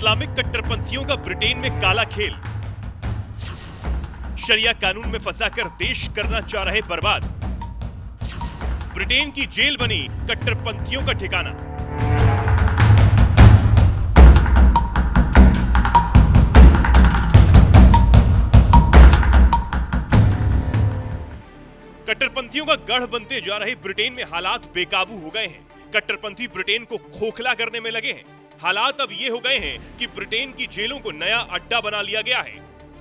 Islamic कट्टरपंथियों का Britain में काला खेल। शरिया कानून में फंसाकर देश करना चाह रहे बर्बाद। ब्रिटेन की जेल बनी कट्टरपंथियों का ठिकाना। कट्टरपंथियों का गढ़ बनते जा रहे ब्रिटेन में हालात बेकाबू हो गए हैं। कट्टरपंथी ब्रिटेन को खोखला करने में लगे हैं। हालात अब ये हो गए हैं कि ब्रिटेन की जेलों को नया अड्डा बना लिया गया है।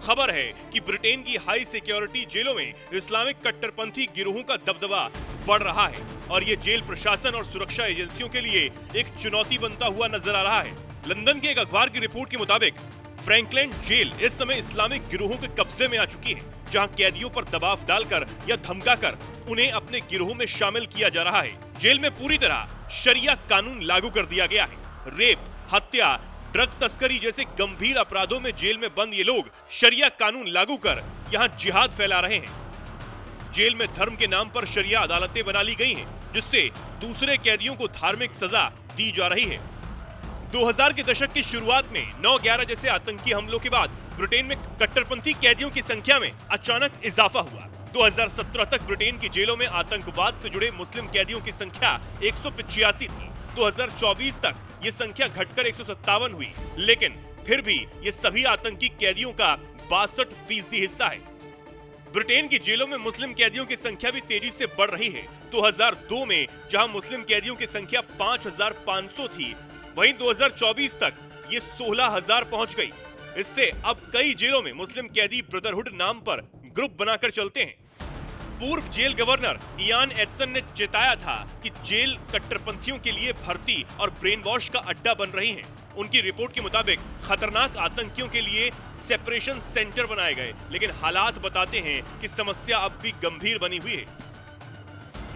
खबर है कि ब्रिटेन की हाई सिक्योरिटी जेलों में इस्लामिक कट्टरपंथी गिरोहों का दबदबा बढ़ रहा है और ये जेल प्रशासन और सुरक्षा एजेंसियों के लिए एक चुनौती बनता हुआ नजर आ रहा है। लंदन के एक अखबार की रिपोर्ट के मुताबिक फ्रैंकलैंड जेल इस समय इस्लामिक गिरोहों के कब्जे में आ चुकी है, जहां कैदियों पर दबाव डालकर या धमकाकर उन्हें अपने गिरोह में शामिल किया जा रहा है। जेल में पूरी तरह शरिया कानून लागू कर दिया गया है। रेप, हत्या, ड्रग्स तस्करी जैसे गंभीर अपराधों में जेल में बंद ये लोग शरिया कानून लागू कर यहां जिहाद फैला रहे हैं। जेल में धर्म के नाम पर शरिया अदालतें बना ली गई हैं, जिससे दूसरे कैदियों को धार्मिक सजा दी जा रही है। 2000 के दशक की शुरुआत में 9/11 जैसे आतंकी हमलों के बाद ब्रिटेन में कट्टरपंथी कैदियों की संख्या में अचानक इजाफा हुआ। 2017 तक ब्रिटेन की जेलों में आतंकवाद से जुड़े मुस्लिम कैदियों की संख्या 185 थी। 2024 तक ये संख्या घटकर 157 हुई, लेकिन फिर भी ये सभी आतंकी कैदियों का 62% हिस्सा है। ब्रिटेन की जेलों में मुस्लिम कैदियों की संख्या भी तेजी से बढ़ रही है। 2002 में जहां मुस्लिम कैदियों की संख्या 5500 थी, वहीं 2024 तक ये 16000 पहुंच गई। इससे अब कई जेलों में मुस्लिम कैदी ब्रदरहुड नाम पर ग्रुप बनाकर चलते हैं। पूर्व जेल गवर्नर इयान एडसन ने चेताया था कि जेल कट्टरपंथियों के लिए भर्ती और ब्रेन वॉश का अड्डा बन रही हैं। उनकी रिपोर्ट के मुताबिक खतरनाक आतंकियों के लिए सेपरेशन सेंटर बनाए गए, लेकिन हालात बताते हैं कि समस्या अब भी गंभीर बनी हुई है।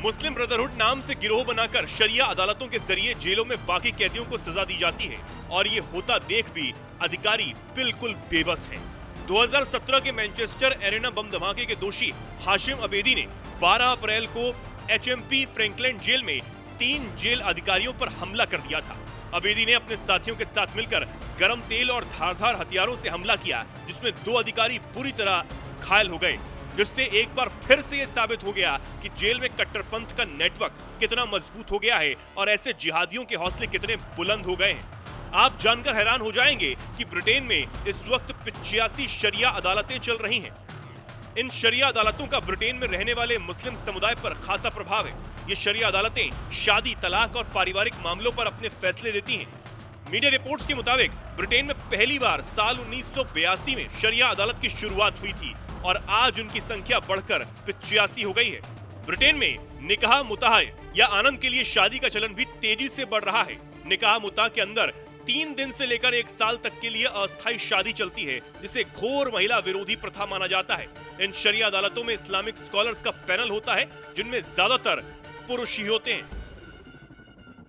मुस्लिम ब्रदरहुड नाम से गिरोह बनाकर शरिया अदालतों के जरिए जेलों में बाकी कैदियों को सजा दी जाती है और ये होता देख भी अधिकारी बिल्कुल बेबस हैं। 2017 के मैनचेस्टर एरेना बम धमाके के दोषी हाशिम अबेदी ने 12 अप्रैल को HMP फ्रैंकलैंड जेल में 3 जेल अधिकारियों पर हमला कर दिया था। अबेदी ने अपने साथियों के साथ मिलकर गरम तेल और धारदार हथियारों से हमला किया, जिसमें 2 अधिकारी बुरी तरह घायल हो गए, जिससे एक बार फिर से ये साबित हो गया कि जेल में कट्टरपंथ का नेटवर्क कितना मजबूत हो गया है और ऐसे जिहादियों के हौसले कितने बुलंद हो गए हैं। आप जानकर हैरान हो जाएंगे कि ब्रिटेन में इस वक्त 85 शरिया अदालतें चल रही हैं। इन शरिया अदालतों का ब्रिटेन में रहने वाले मुस्लिम समुदाय पर खासा प्रभाव है। ये शरिया अदालतें शादी, तलाक और पारिवारिक मामलों पर अपने फैसले देती हैं। मीडिया रिपोर्ट्स के मुताबिक ब्रिटेन में पहली बार साल 1982 में शरिया अदालत की शुरुआत हुई थी और आज उनकी संख्या बढ़कर 85 हो गई है। ब्रिटेन में निकाह मुताह या आनंद के लिए शादी का चलन भी तेजी से बढ़ रहा है। निकाह मुताह के अंदर 3 दिन से लेकर 1 साल तक के लिए अस्थायी शादी चलती है, जिसे घोर महिला विरोधी प्रथा माना जाता है। इन शरिया अदालतों में इस्लामिक स्कॉलर्स का पैनल होता है, जिनमें ज्यादातर पुरुष ही होते हैं।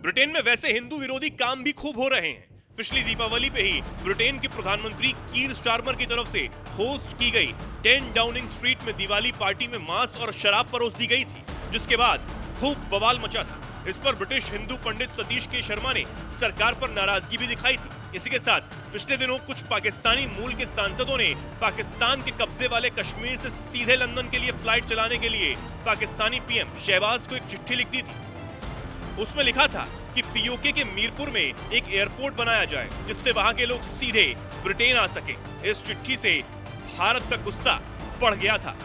ब्रिटेन में वैसे हिंदू विरोधी काम भी खूब हो रहे हैं। पिछली दीपावली पे ही ब्रिटेन के प्रधानमंत्री कीर स्टारमर की तरफ से होस्ट की गई 10 डाउनिंग स्ट्रीट में दिवाली पार्टी में मांस और शराब परोस दी गई थी, जिसके बाद खूब बवाल मचा था। इस पर ब्रिटिश हिंदू पंडित सतीश के शर्मा ने सरकार पर नाराजगी भी दिखाई थी। इसी के साथ पिछले दिनों कुछ पाकिस्तानी मूल के सांसदों ने पाकिस्तान के कब्जे वाले कश्मीर से सीधे लंदन के लिए फ्लाइट चलाने के लिए पाकिस्तानी पीएम शहबाज को एक चिट्ठी लिख दी थी। उसमें लिखा था कि पीओके के मीरपुर में एक एयरपोर्ट बनाया जाए, जिससे वहां के लोग सीधे ब्रिटेन आ सके। इस चिट्ठी से भारत का गुस्सा बढ़ गया था।